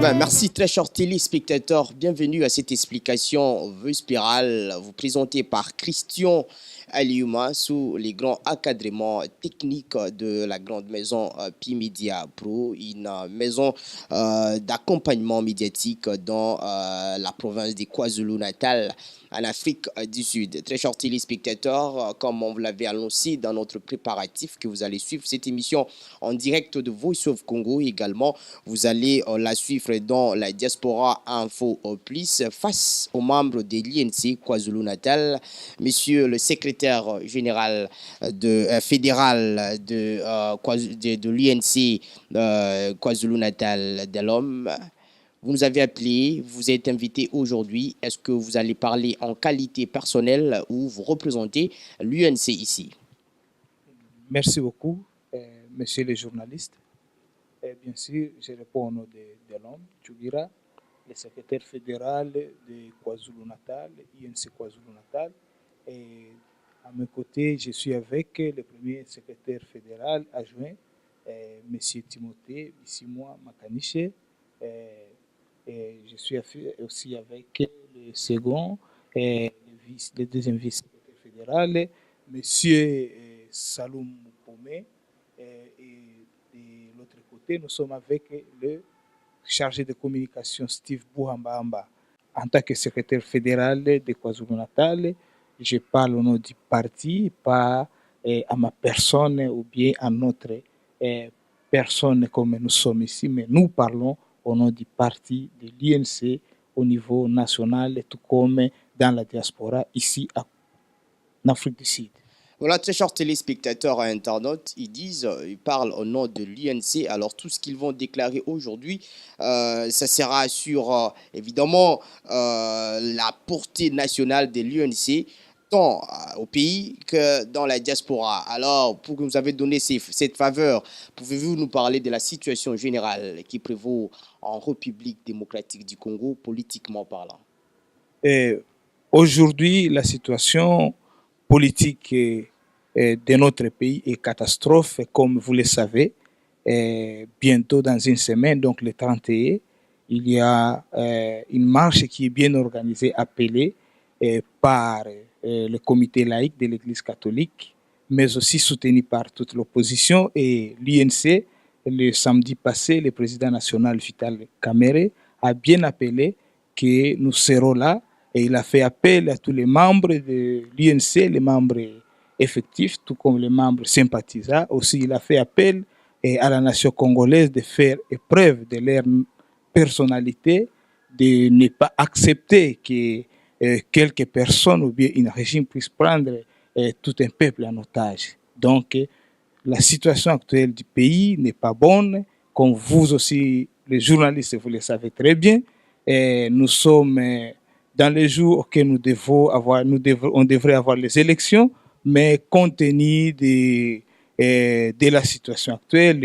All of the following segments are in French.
ben, merci très chers téléspectateurs. Bienvenue à cette explication Vue Spirale, vous présentée par Christian Aliouma sous les grands encadrements techniques de la grande maison P-Media Pro, une maison d'accompagnement médiatique dans la province de KwaZulu-Natal en Afrique du Sud. Très chers téléspectateurs, comme on vous l'avait annoncé dans notre préparatif que vous allez suivre cette émission en direct de Voice of Congo également, vous allez la suivre dans la Diaspora Info Plus face aux membres de l'INC KwaZulu-Natal, monsieur le secrétaire général fédéral de l'INC KwaZulu-Natal Delhomme. Vous nous avez appelé, vous êtes invité aujourd'hui. Est-ce que vous allez parler en qualité personnelle ou vous représentez l'UNC ici? Merci beaucoup, monsieur le journaliste. Bien sûr, je réponds au nom de l'homme, Tchougira, le secrétaire fédéral de KwaZulu-Natal, INC KwaZulu-Natal. Et à mes côtés, je suis avec le premier secrétaire fédéral adjoint, monsieur Timothée Bissimwa Makaniche. Et je suis aussi avec le second et le deuxième vice-secrétaire fédéral, monsieur Saloum Poumé. Et de l'autre côté, nous sommes avec le chargé de communication Steve Bouhambahamba. En tant que secrétaire fédéral de KwaZulu-Natal, je parle au nom du parti, pas à ma personne ou bien à notre personne comme nous sommes ici, mais nous parlons au nom du parti de l'INC au niveau national, tout comme dans la diaspora ici en Afrique du Sud. Voilà, très chers téléspectateurs et internautes, ils parlent au nom de l'INC. Alors, tout ce qu'ils vont déclarer aujourd'hui, ça sera sur, évidemment, la portée nationale de l'INC, tant au pays que dans la diaspora. Alors, pour que vous avez donné cette faveur, pouvez-vous nous parler de la situation générale qui prévaut en République démocratique du Congo, politiquement parlant? Aujourd'hui, la situation politique de notre pays est catastrophe, comme vous le savez. Bientôt, dans une semaine, donc le 31, il y a une marche qui est bien organisée, appelée par le comité laïque de l'Église catholique, mais aussi soutenue par toute l'opposition. Et l'INC, le samedi passé, le président national Vital Kamerhe a bien appelé que nous serons là. Et il a fait appel à tous les membres de l'INC, les membres effectifs, tout comme les membres sympathisants. Aussi, il a fait appel à la nation congolaise de faire preuve de leur personnalité, de ne pas accepter que quelques personnes ou bien un régime puisse prendre tout un peuple en otage. Donc, la situation actuelle du pays n'est pas bonne, comme vous aussi, les journalistes, vous le savez très bien. Nous sommes dans les jours que nous devons avoir, on devrait avoir les élections, mais compte tenu de la situation actuelle,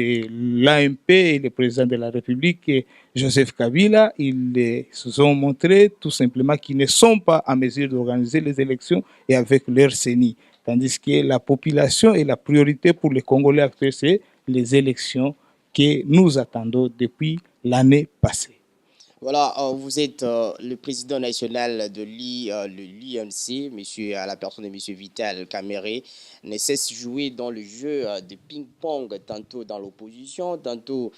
l'AMP et le président de la République, Joseph Kabila, ils se ont montré tout simplement qu'ils ne sont pas en mesure d'organiser les élections et avec leur CENI. Tandis que la population et la priorité pour les Congolais actuels, c'est les élections que nous attendons depuis l'année passée. Voilà, vous êtes le président national de l'INC, monsieur, à la personne de monsieur Vital Kamerhe, ne cesse de jouer dans le jeu de ping-pong, tantôt dans l'opposition, tantôt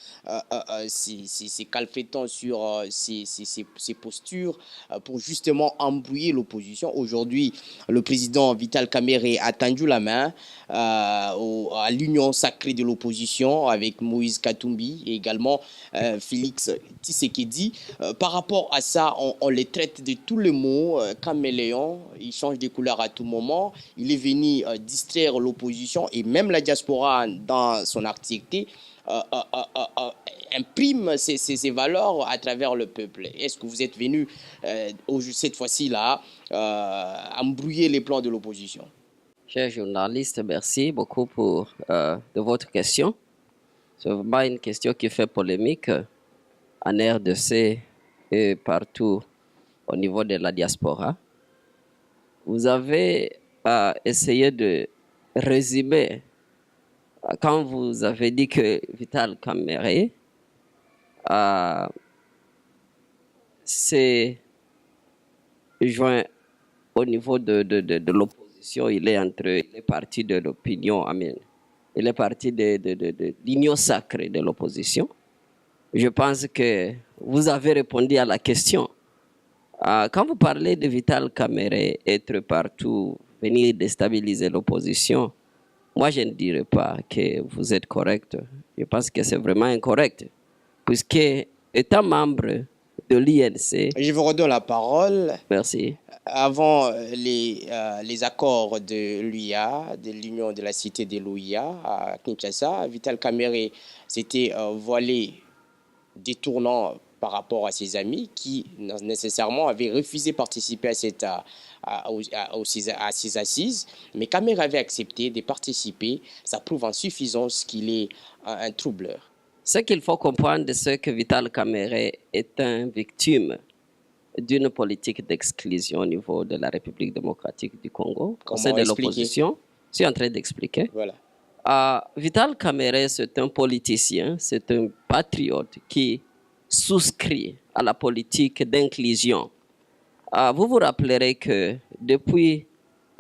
c'est calfétant sur ses postures pour justement embrouiller l'opposition. Aujourd'hui, le président Vital Kamerhe a tendu la main à l'union sacrée de l'opposition avec Moïse Katumbi et également Félix Tshisekedi. Par rapport à ça, on les traite de tous les mots, caméléon, il change de couleur à tout moment, il est venu distraire l'opposition et même la diaspora dans son activité imprime ses valeurs à travers le peuple. Est-ce que vous êtes venu cette fois-ci-là embrouiller les plans de l'opposition? Cher journaliste, merci beaucoup de votre question. C'est vraiment une question qui fait polémique en RDC et partout au niveau de la diaspora. Vous avez essayé de résumer quand vous avez dit que Vital Kamerhe a s'est joint au niveau de l'opposition. Il est parti de l'opinion, amen. Il est parti de l'union sacrée de l'opposition. Je pense que vous avez répondu à la question. Quand vous parlez de Vital Kamerhe être partout, venir déstabiliser l'opposition, moi je ne dirais pas que vous êtes correct. Je pense que c'est vraiment incorrect. Puisque, étant membre de l'INC... Je vous redonne la parole. Merci. Avant les accords de l'UIA, de l'Union de la Cité de l'UIA à Kinshasa, Vital Kamerhe s'était voilé, détournant par rapport à ses amis qui nécessairement avaient refusé de participer à ces assises. Mais Kamerhe avait accepté de participer. Ça prouve en suffisance qu'il est un troubleur. Ce qu'il faut comprendre, c'est que Vital Kamerhe est une victime d'une politique d'exclusion au niveau de la République démocratique du Congo, au sein de l'opposition. Je suis en train d'expliquer. Voilà. Vital Kamerhe, c'est un politicien, c'est un patriote qui souscrit à la politique d'inclusion. Vous vous rappellerez que depuis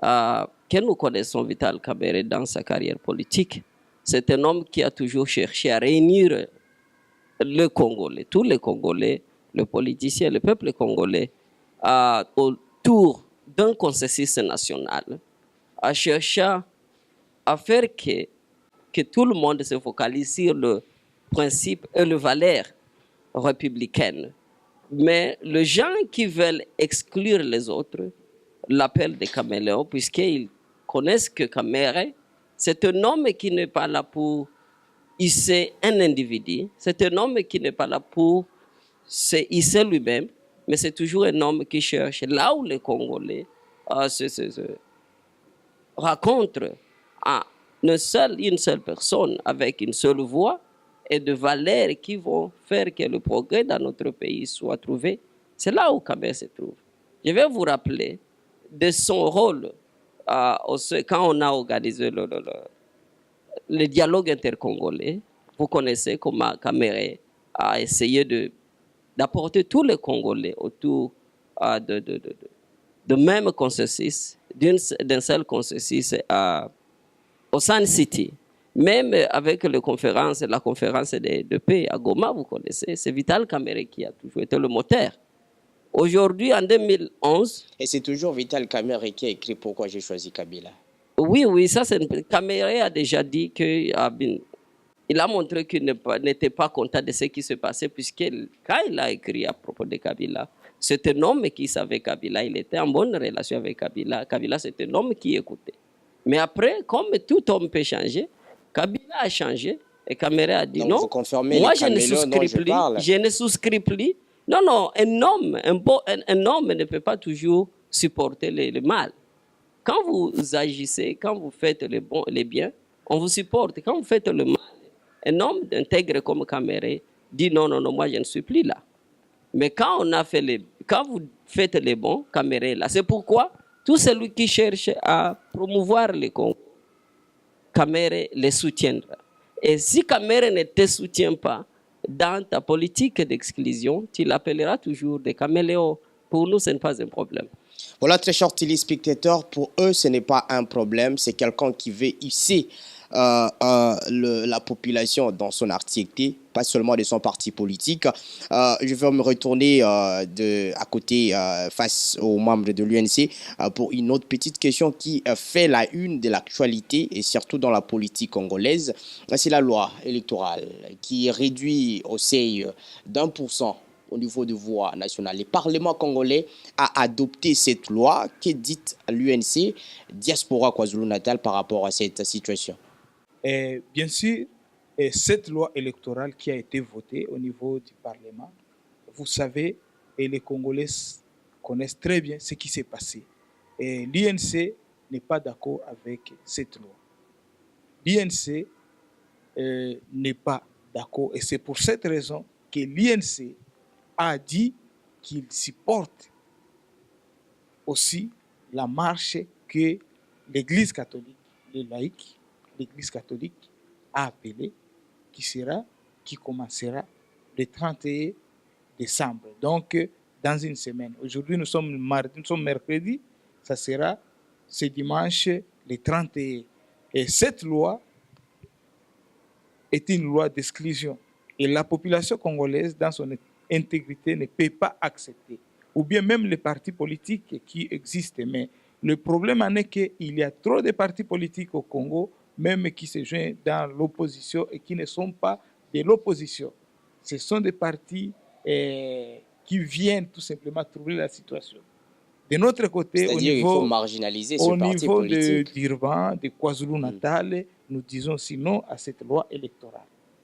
que nous connaissons Vital Kamerhe dans sa carrière politique, c'est un homme qui a toujours cherché à réunir le Congolais, tous les Congolais, le politicien, le peuple congolais, autour d'un consensus national, à chercher à faire que tout le monde se focalise sur le principe et les valeurs républicaines. Mais les gens qui veulent exclure les autres l'appellent des caméléons, puisqu'ils connaissent que Kamerhe, c'est un homme qui n'est pas là pour hisser un individu, c'est un homme qui n'est pas là pour se hisser lui-même, mais c'est toujours un homme qui cherche là où les Congolais se rencontrent une seule personne avec une seule voix et de valeurs qui vont faire que le progrès dans notre pays soit trouvé. C'est là où Kamerhe se trouve. Je vais vous rappeler de son rôle quand on a organisé le dialogue intercongolais. Vous connaissez comment Kamerhe a essayé d'apporter tous les Congolais autour de même consensus, d'un seul consensus au Sun City. Même avec la conférence de paix à Goma, vous connaissez, c'est Vital Kamerhe qui a toujours été le moteur. Aujourd'hui, en 2011... Et c'est toujours Vital Kamerhe qui a écrit « Pourquoi j'ai choisi Kabila ». Oui, ça c'est... Kamerhe a déjà dit qu'il a montré qu'il n'était pas content de ce qui se passait, puisque quand il a écrit à propos de Kabila, c'est un homme qui savait Kabila, il était en bonne relation avec Kabila. Kabila, c'est un homme qui écoutait. Mais après, comme tout homme peut changer, Kabila a changé et Kamerhe a dit non. Moi, je ne souscris plus. Non, un homme ne peut pas toujours supporter le mal. Quand vous agissez, quand vous faites les biens, on vous supporte. Quand vous faites le mal, un homme intègre comme Kamerhe dit non, moi je ne suis plus là. Mais quand vous faites les bons, Kamerhe est là. C'est pourquoi tout celui qui cherche à promouvoir les Congo, Kamerhe les soutiendra. Et si Kamerhe ne te soutient pas dans ta politique d'exclusion, tu l'appelleras toujours des caméléons. Pour nous, ce n'est pas un problème. Voilà, très chers téléspectateurs, pour eux, ce n'est pas un problème. C'est quelqu'un qui veut hisser la population dans son activité, pas seulement de son parti politique. Je vais me retourner à côté face aux membres de l'UNC pour une autre petite question qui fait la une de l'actualité et surtout dans la politique congolaise. C'est la loi électorale qui réduit au seuil d'1% au niveau de voix nationale. Le Parlement congolais a adopté cette loi. Que dit l'UNC, Diaspora KwaZulu-Natal, par rapport à cette situation? Bien sûr, cette loi électorale qui a été votée au niveau du Parlement, vous savez, et les Congolais connaissent très bien ce qui s'est passé. L'INC n'est pas d'accord avec cette loi. L'INC n'est pas d'accord et c'est pour cette raison que l'INC a dit qu'il supporte aussi la marche que l'Église catholique, les laïcs, l'Église catholique a appelée, qui commencera le 31 décembre. Donc, dans une semaine. Aujourd'hui, nous sommes mardi, nous sommes mercredi, ça sera ce dimanche, le 31. Et cette loi est une loi d'exclusion. Et la population congolaise, dans son intégrité, ne peut pas accepter. Ou bien même les partis politiques qui existent. Mais le problème en est qu'il y a trop de partis politiques au Congo, même qui se joignent dans l'opposition et qui ne sont pas de l'opposition. Ce sont des partis qui viennent tout simplement troubler la situation. De notre côté, C'est-à-dire qu'il faut marginaliser ce au parti niveau politique. d'Urban, de KwaZulu-Natal, nous disons sinon à cette loi électorale.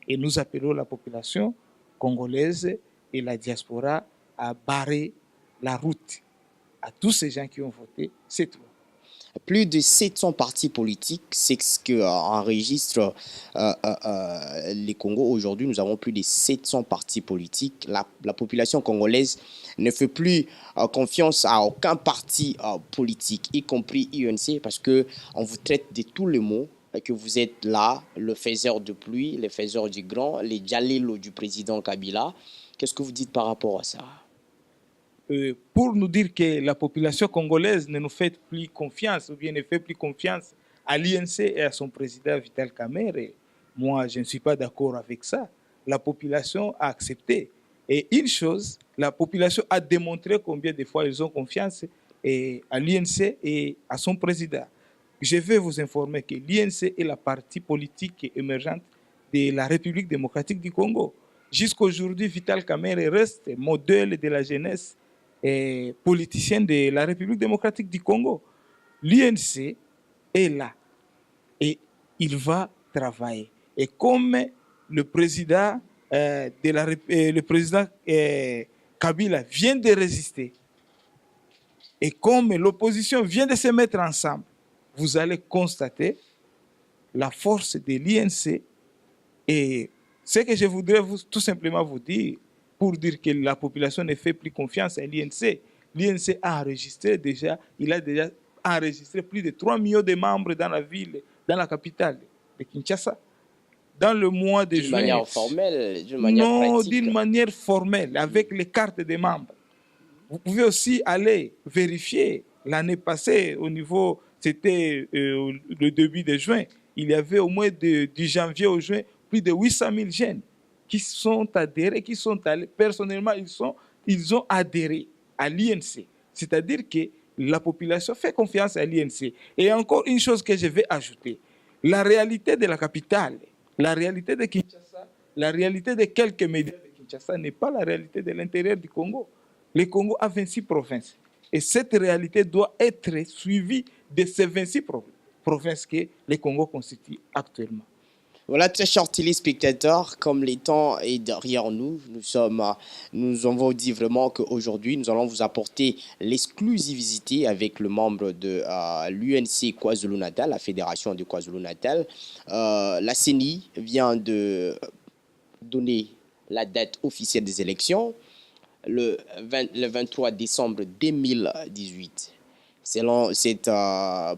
Et nous appelons la population congolaise et la diaspora à barrer la route à tous ces gens qui ont voté cette loi. Plus de 700 partis politiques, c'est ce qu'enregistre les Congos. Aujourd'hui, nous avons plus de 700 partis politiques. La population congolaise ne fait plus confiance à aucun parti politique, y compris UNC, parce qu'on vous traite de tous les mots, que vous êtes là, le faiseur de pluie, le faiseur du grand, les Djalilo du président Kabila. Qu'est-ce que vous dites par rapport à ça? Pour nous dire que la population congolaise ne nous fait plus confiance ou bien ne fait plus confiance à l'INC et à son président Vital Kamerhe. Moi, je ne suis pas d'accord avec ça. La population a accepté. Et une chose, la population a démontré combien de fois ils ont confiance à l'INC et à son président. Je vais vous informer que l'INC est la partie politique émergente de la République démocratique du Congo. Jusqu'aujourd'hui, Vital Kamerhe reste modèle de la jeunesse et politicien de la République démocratique du Congo. L'INC est là et il va travailler. Et comme le président, Kabila vient de résister et comme l'opposition vient de se mettre ensemble, vous allez constater la force de l'INC. Et ce que je voudrais tout simplement vous dire, pour dire que la population ne fait plus confiance à l'INC. L'INC a enregistré déjà, il a déjà enregistré plus de 3 millions de membres dans la ville, dans la capitale de Kinshasa. Dans le mois de juin. D'une manière formelle, d'une manière pratique? Non, d'une manière formelle, avec les cartes des membres. Vous pouvez aussi aller vérifier. L'année passée, au niveau, c'était le début de juin, il y avait au moins du janvier au juin, plus de 800 000 jeunes qui sont adhérés, qui sont allés, personnellement, ils ont adhéré à l'INC. C'est-à-dire que la population fait confiance à l'INC. Et encore une chose que je vais ajouter, la réalité de la capitale, la réalité de Kinshasa, la réalité de quelques médias de Kinshasa n'est pas la réalité de l'intérieur du Congo. Le Congo a 26 provinces. Et cette réalité doit être suivie de ces 26 provinces que le Congo constitue actuellement. Voilà, très chers téléspectateurs, comme le temps est derrière nous, nous avons dit vraiment qu'aujourd'hui, nous allons vous apporter l'exclusivité avec le membre de l'UNC KwaZulu-Natal, la fédération de KwaZulu-Natal. La CENI vient de donner la date officielle des élections, le 23 décembre 2018. Selon cette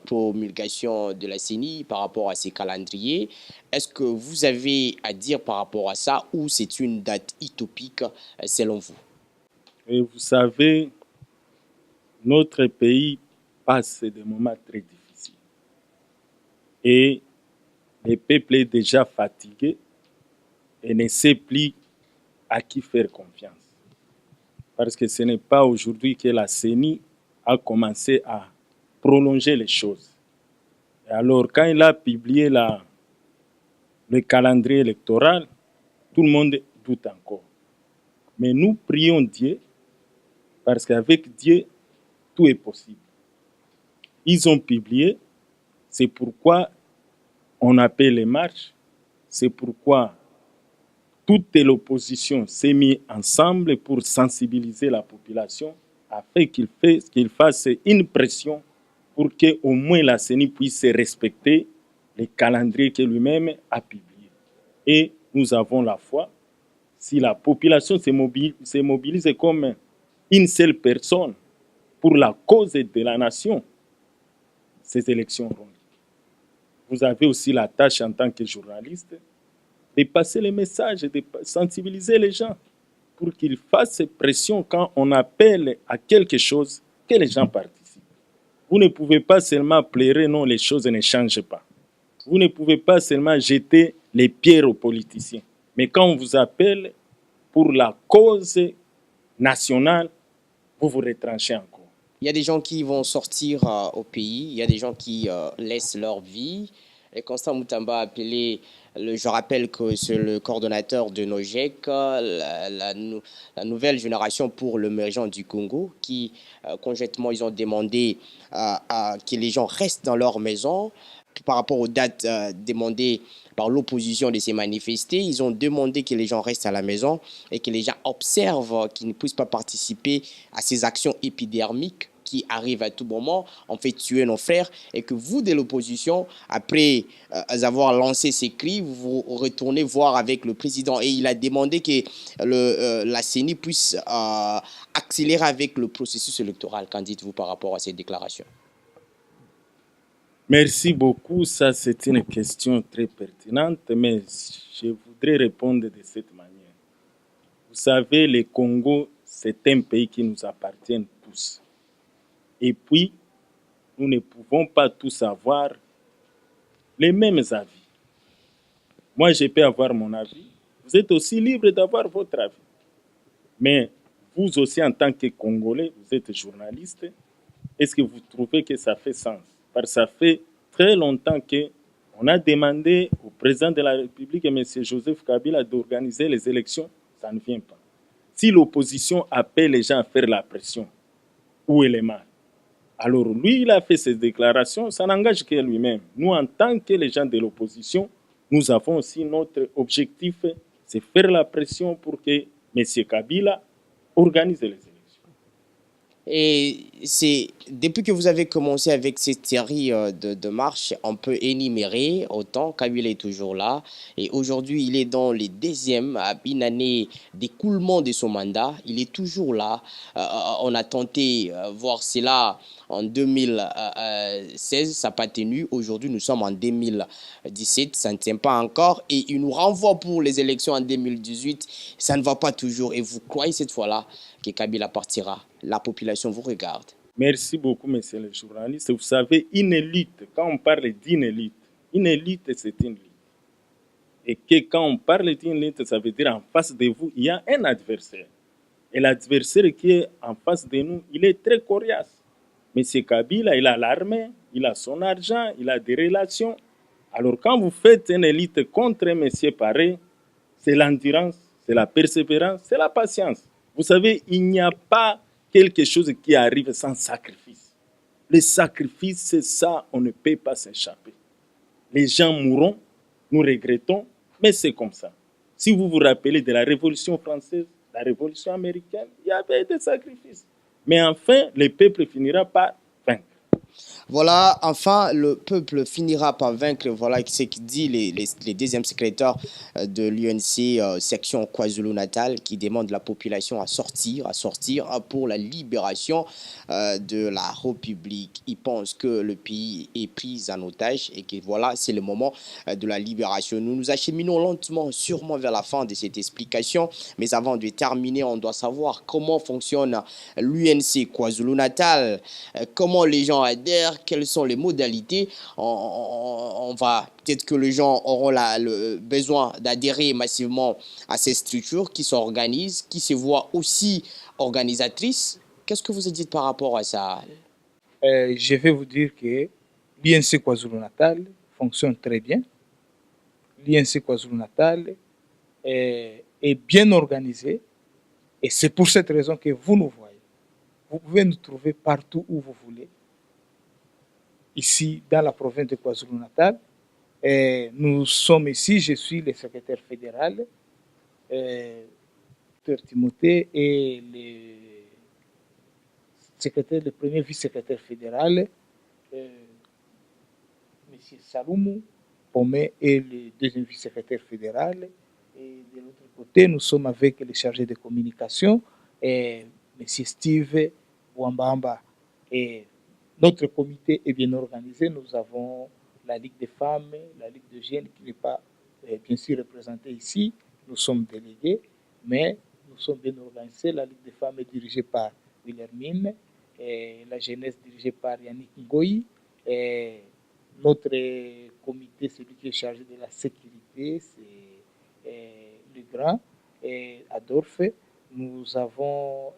promulgation de la CENI par rapport à ces calendriers, est-ce que vous avez à dire par rapport à ça ou c'est une date utopique selon vous? Et vous savez, notre pays passe des moments très difficiles. Et le peuple est déjà fatigué et ne sait plus à qui faire confiance. Parce que ce n'est pas aujourd'hui que la CENI a commencé à prolonger les choses. Et alors, quand il a publié le calendrier électoral, tout le monde doute encore. Mais nous prions Dieu, parce qu'avec Dieu, tout est possible. Ils ont publié, c'est pourquoi on appelle les marches, c'est pourquoi toute l'opposition s'est mise ensemble pour sensibiliser la population afin qu'il fasse une pression pour qu'au moins la CENI puisse respecter les calendriers que lui-même a publiés. Et nous avons la foi, si la population se mobilise comme une seule personne pour la cause de la nation, ces élections auront lieu. Vous avez aussi la tâche en tant que journaliste de passer les messages, de sensibiliser les gens pour qu'il fasse pression quand on appelle à quelque chose, que les gens participent. Vous ne pouvez pas seulement pleurer, non, les choses ne changent pas. Vous ne pouvez pas seulement jeter les pierres aux politiciens. Mais quand on vous appelle pour la cause nationale, vous vous retranchez encore. Il y a des gens qui vont sortir au pays, il y a des gens qui laissent leur vie. Et Constant Moutamba a appelé, je rappelle que c'est le coordonnateur de NOGEC, la nouvelle génération pour l'émergence du Congo, qui conjointement ils ont demandé que les gens restent dans leur maison. Par rapport aux dates demandées par l'opposition de ces manifestés, ils ont demandé que les gens restent à la maison et que les gens observent, qu'ils ne puissent pas participer à ces actions épidermiques qui arrivent à tout moment, on fait tuer nos frères, et que vous, de l'opposition, après avoir lancé ces cris, vous retournez voir avec le président. Et il a demandé que la CENI puisse accélérer avec le processus électoral. Qu'en dites-vous par rapport à ces déclarations? Merci beaucoup. Ça, c'est une question très pertinente, mais je voudrais répondre de cette manière. Vous savez, le Congo, c'est un pays qui nous appartient tous. Et puis, nous ne pouvons pas tous avoir les mêmes avis. Moi, je peux avoir mon avis. Vous êtes aussi libre d'avoir votre avis. Mais vous aussi, en tant que Congolais, vous êtes journaliste, est-ce que vous trouvez que ça fait sens? Parce que ça fait très longtemps qu'on a demandé au président de la République, M. Joseph Kabila, d'organiser les élections. Ça ne vient pas. Si l'opposition appelle les gens à faire la pression, où est le mal? Alors lui, il a fait ces déclarations, ça n'engage que lui-même. Nous, en tant que les gens de l'opposition, nous avons aussi notre objectif, c'est faire la pression pour que M. Kabila organise les élections. Et c'est depuis que vous avez commencé avec cette série de marches, on peut énumérer autant. Kabila est toujours là. Et aujourd'hui, il est dans les deuxième, une année d'écoulement de son mandat. Il est toujours là. On a tenté voir cela en 2016, ça n'a pas tenu. Aujourd'hui, nous sommes en 2017, ça ne tient pas encore. Et il nous renvoie pour les élections en 2018. Ça ne va pas toujours. Et vous croyez cette fois-là que Kabila partira? La population vous regarde. Merci beaucoup, monsieur le journaliste. Vous savez, une lutte, quand on parle d'une lutte, une lutte, c'est une lutte. Et que quand on parle d'une lutte, ça veut dire en face de vous, il y a un adversaire. Et l'adversaire qui est en face de nous, il est très coriace. Monsieur Kabila, il a l'armée, il a son argent, il a des relations. Alors quand vous faites une lutte contre un monsieur pareil, c'est l'endurance, c'est la persévérance, c'est la patience. Vous savez, il n'y a pas quelque chose qui arrive sans sacrifice. Le sacrifice, c'est ça, on ne peut pas s'échapper. Les gens mourront, nous regrettons, mais c'est comme ça. Si vous vous rappelez de la Révolution française, la Révolution américaine, il y avait des sacrifices. Mais enfin, le peuple finira par vaincre. Voilà, enfin, le peuple finira par vaincre. Voilà ce que dit les deuxièmes secrétaires de l'UNC section KwaZulu-Natal qui demandent la population à sortir pour la libération de la République. Ils pensent que le pays est pris en otage et que voilà, c'est le moment de la libération. Nous nous acheminons lentement, sûrement vers la fin de cette explication. Mais avant de terminer, on doit savoir comment fonctionne l'UNC KwaZulu-Natal, comment les gens adhèrent, quelles sont les modalités. On va peut-être que les gens auront le besoin d'adhérer massivement à ces structures qui s'organisent, qui se voient aussi organisatrices. Qu'est-ce que vous dites par rapport à ça? Je vais vous dire que l'INC KwaZulu-Natal fonctionne très bien. L'INC KwaZulu-Natal est bien organisé et c'est pour cette raison que vous nous voyez. Vous pouvez nous trouver partout où vous voulez. Ici, dans la province de KwaZulu-Natal, nous sommes ici, je suis le secrétaire fédéral, Dr Timothée, et le premier vice-secrétaire fédéral, M. Saloumou Pomé, et le deuxième vice-secrétaire fédéral. Et de l'autre côté, nous sommes avec le chargé de communication, M. Steve Wambamba. Et notre comité est bien organisé. Nous avons la Ligue des femmes, la Ligue des jeunes qui n'est pas bien sûr représentée ici. Nous sommes délégués, mais nous sont bien organisés. La Ligue des femmes est dirigée par Wilhelmine, et la jeunesse dirigée par Yannick Ngoyi. Et notre comité, celui qui est chargé de la sécurité, c'est le grand Adolphe. Nous avons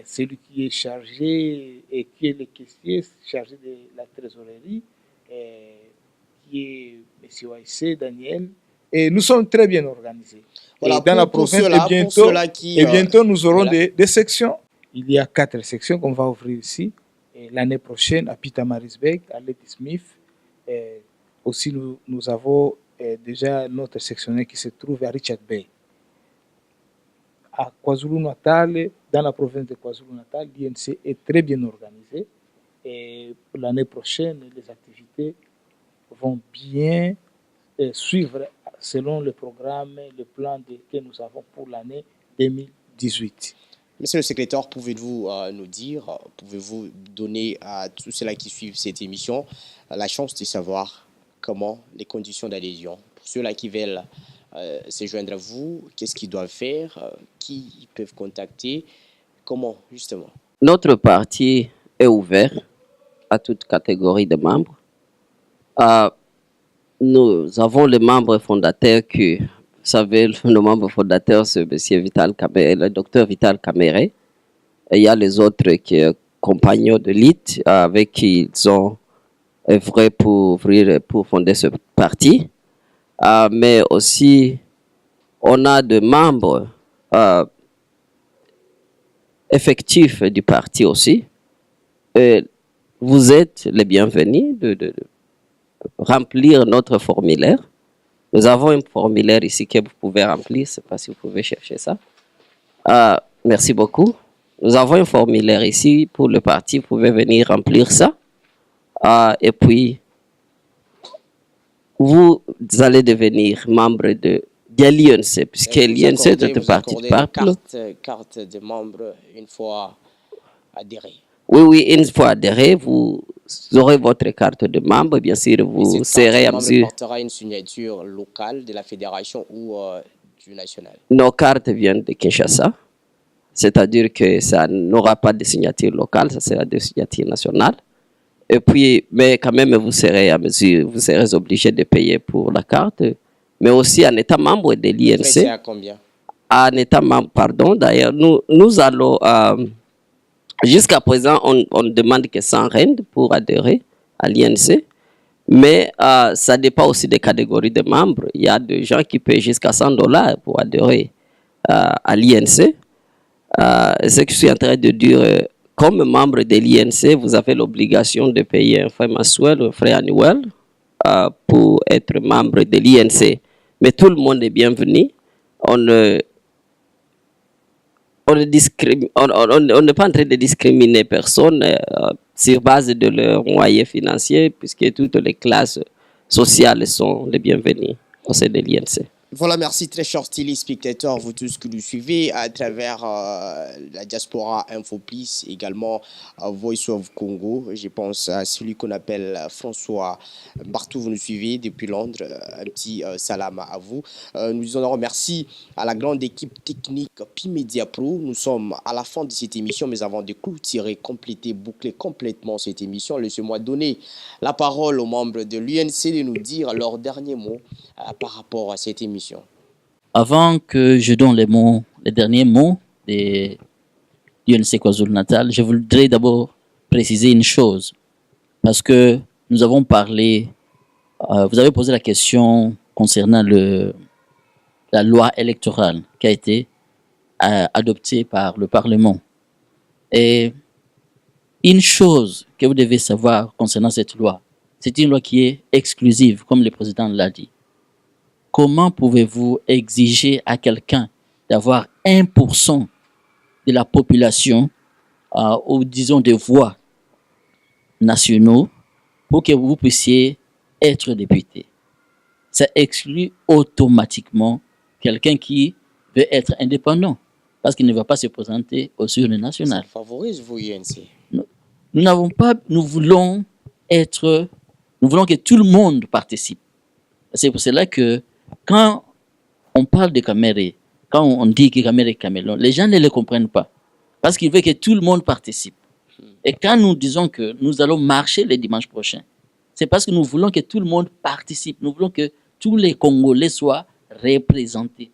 celui qui est chargé et qui est le caissier chargé de la trésorerie, qui est M. Waissé, Daniel. Et nous sommes très bien organisés. Voilà, et dans la province, bientôt nous aurons des sections. Il y a 4 sections qu'on va ouvrir ici. L'année prochaine, à Pietermaritzburg, à Lady Smith. Aussi, nous avons déjà notre sectionnaire qui se trouve à Richard Bay. À KwaZulu-Natal, dans la province de KwaZulu-Natal, l'INC est très bien organisé. Et pour l'année prochaine, les activités vont bien suivre selon le programme, le plan que nous avons pour l'année 2018. Monsieur le secrétaire, pouvez-vous nous dire, pouvez-vous donner à tous ceux-là qui suivent cette émission la chance de savoir comment les conditions d'adhésion, pour ceux-là qui veulent se joindre à vous, qu'est-ce qu'ils doivent faire, qui ils peuvent contacter, comment justement? Notre parti est ouvert à toute catégorie de membres. Nous avons les membres fondateurs qui, vous savez, le membre fondateur, c'est M. Vital Kamere, le docteur Vital Kamere. Et il y a les autres qui sont compagnons de l'IT avec qui ils ont œuvré pour fonder ce parti. Mais aussi, on a des membres effectifs du parti aussi. Et vous êtes les bienvenus de remplir notre formulaire. Nous avons un formulaire ici que vous pouvez remplir. Je ne sais pas si vous pouvez chercher ça. Merci beaucoup. Nous avons un formulaire ici pour le parti. Vous pouvez venir remplir ça. Et puis, vous allez devenir membre de l'INC, puisque l'INC est un parti de peuple. Carte de membre une fois adhéré. Oui, une fois adhéré, vous aurez votre carte de membre. Bien sûr, vous serez à mesure. Portera une signature locale de la fédération ou du national. Nos cartes viennent de Kinshasa. C'est-à-dire que ça n'aura pas de signature locale, ça sera de signature nationale. Et puis, mais quand même, vous serez à mesure, vous serez obligé de payer pour la carte, mais aussi en étant membre de l'INC. C'est à combien? En étant membre, pardon, d'ailleurs, nous allons, jusqu'à présent, on ne demande que 100 rand pour adhérer à l'INC, mais ça dépend aussi des catégories de membres. Il y a des gens qui payent jusqu'à $100 pour adhérer à l'INC. Ce que je suis en train de dire, comme membre de l'INC, vous avez l'obligation de payer un frais mensuel, un frais annuel pour être membre de l'INC. Mais tout le monde est bienvenu. On n'est pas en train de discriminer personne sur base de leurs moyens financiers, puisque toutes les classes sociales sont les bienvenues au sein de l'INC. Voilà, merci très chers téléspectateurs, vous tous que nous suivez à travers la diaspora Infoplis, également Voice of Congo. Je pense à celui qu'on appelle François. Partout vous nous suivez depuis Londres, un petit salam à vous. Nous en remercions à la grande équipe technique P-Media Pro. Nous sommes à la fin de cette émission, mais avant de clôturer, compléter, boucler complètement cette émission, laissez-moi donner la parole aux membres de l'UNC de nous dire leurs derniers mots par rapport à cette émission. Avant que je donne les derniers mots de l'UNC KwaZulu-Natal, je voudrais d'abord préciser une chose. Parce que nous avons parlé, vous avez posé la question concernant la loi électorale qui a été adoptée par le Parlement. Et une chose que vous devez savoir concernant cette loi, c'est une loi qui est exclusive, comme le président l'a dit. Comment pouvez-vous exiger à quelqu'un d'avoir 1% de la population, ou disons des voix nationaux, pour que vous puissiez être député? Ça exclut automatiquement quelqu'un qui veut être indépendant, parce qu'il ne va pas se présenter aux urnes nationales. Ça favorise vous, UNC? Nous voulons que tout le monde participe. C'est pour cela que quand on parle de Kamere, quand on dit Kagame est Camelot, les gens ne le comprennent pas. Parce qu'ils veulent que tout le monde participe. Et quand nous disons que nous allons marcher le dimanche prochain, c'est parce que nous voulons que tout le monde participe. Nous voulons que tous les Congolais soient représentés.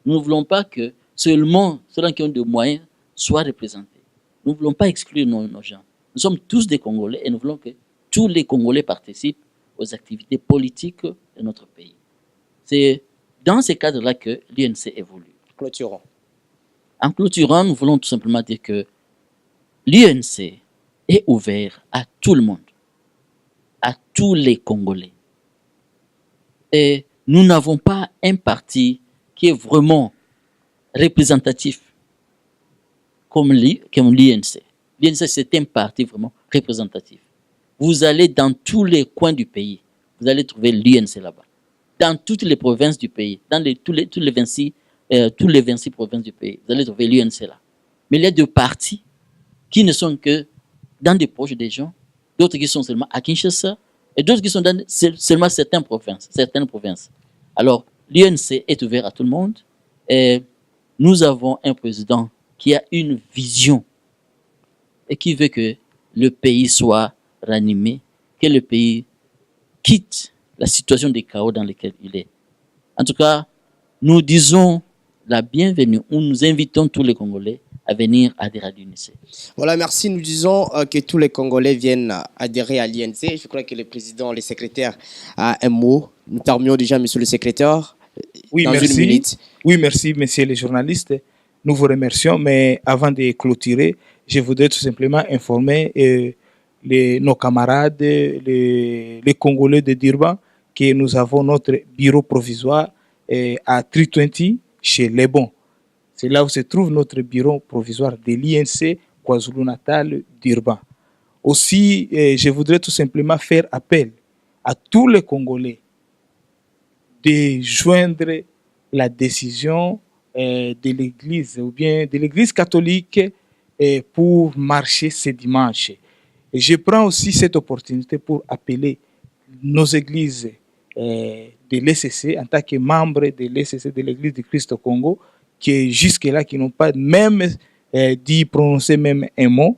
Nous ne voulons pas que seulement ceux qui ont des moyens soient représentés. Nous ne voulons pas exclure nos gens. Nous sommes tous des Congolais et nous voulons que tous les Congolais participent aux activités politiques de notre pays. C'est dans ce cadre-là que l'UNC évolue. Clôturons. En clôturant, nous voulons tout simplement dire que l'UNC est ouvert à tout le monde, à tous les Congolais. Et nous n'avons pas un parti qui est vraiment représentatif comme l'UNC. L'UNC, c'est un parti vraiment représentatif. Vous allez dans tous les coins du pays, vous allez trouver l'UNC là-bas. Dans toutes les provinces du pays, dans tous les 26 provinces du pays, vous allez trouver l'UNC là. Mais il y a des partis qui ne sont que dans des proches des gens, d'autres qui sont seulement à Kinshasa, et d'autres qui sont dans seulement certaines provinces. Alors, l'UNC est ouvert à tout le monde, et nous avons un président qui a une vision et qui veut que le pays soit ranimé, que le pays quitte la situation de chaos dans laquelle il est. En tout cas, nous disons la bienvenue, nous invitons tous les Congolais à venir adhérer à l'UNC. Voilà, merci. Nous disons que tous les Congolais viennent adhérer à l'UNC. Je crois que le président, le secrétaire a un mot. Nous terminons déjà, monsieur le secrétaire. Oui, dans merci. Une minute. Oui, merci, messieurs les journalistes. Nous vous remercions, mais avant de clôturer, je voudrais tout simplement informer nos camarades, les Congolais de Durban, que nous avons notre bureau provisoire à 320 chez Les Bons. C'est là où se trouve notre bureau provisoire de l'INC KwaZulu-Natal Durban. Aussi, je voudrais tout simplement faire appel à tous les Congolais de joindre la décision de l'Église ou bien de l'Église catholique pour marcher ce dimanche. Et je prends aussi cette opportunité pour appeler nos églises de l'ECC en tant que membres de l'ECC de l'Église du Christ au Congo, qui jusque-là qui n'ont pas même dit prononcer même un mot.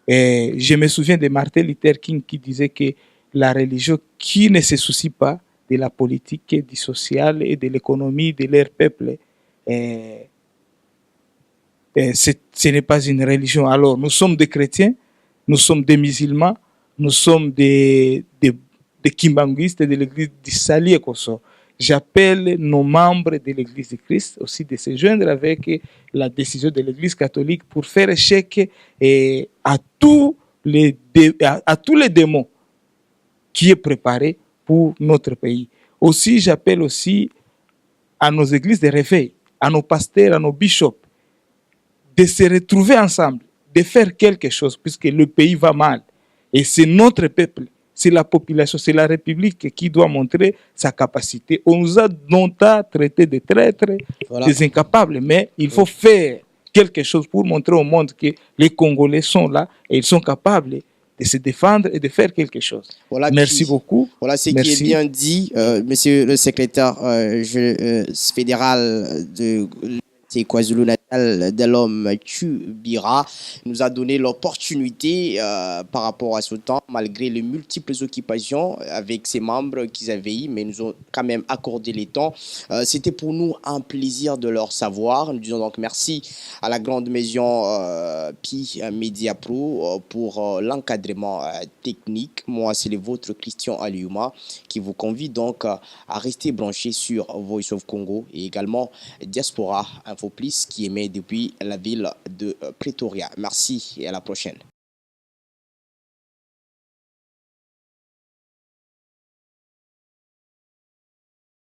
Je me souviens de Martin Luther King qui disait que la religion qui ne se soucie pas de la politique, du social et de l'économie de leur peuple, ce n'est pas une religion. Alors, nous sommes des chrétiens, nous sommes des musulmans, nous sommes des kimbanguistes de l'église du Sali et Kosso. J'appelle nos membres de l'église du Christ aussi de se joindre avec la décision de l'église catholique pour faire échec à tous les démons qui est préparé pour notre pays. Aussi, j'appelle aussi à nos églises de réveil, à nos pasteurs, à nos bishops, de se retrouver ensemble, de faire quelque chose, puisque le pays va mal. Et c'est notre peuple, c'est la population, c'est la République qui doit montrer sa capacité. On nous a longtemps traités de traîtres, voilà, des incapables, mais il faut faire quelque chose pour montrer au monde que les Congolais sont là et ils sont capables de se défendre et de faire quelque chose. Voilà. Merci beaucoup. Voilà ce qui est bien dit, monsieur le secrétaire fédéral de KwaZulu-Natal, Delhomme Tchubira, nous a donné l'opportunité par rapport à ce temps, malgré les multiples occupations avec ses membres qu'ils avaient eu, mais nous ont quand même accordé le temps. C'était pour nous un plaisir de leur savoir. Nous disons donc merci à la grande maison Pi Media Pro pour l'encadrement technique. Moi, c'est le vôtre Christian Aliouma qui vous convie donc à rester branché sur Voice of Congo et également Diaspora Info Plus qui émet depuis la ville de Pretoria. Merci et à la prochaine.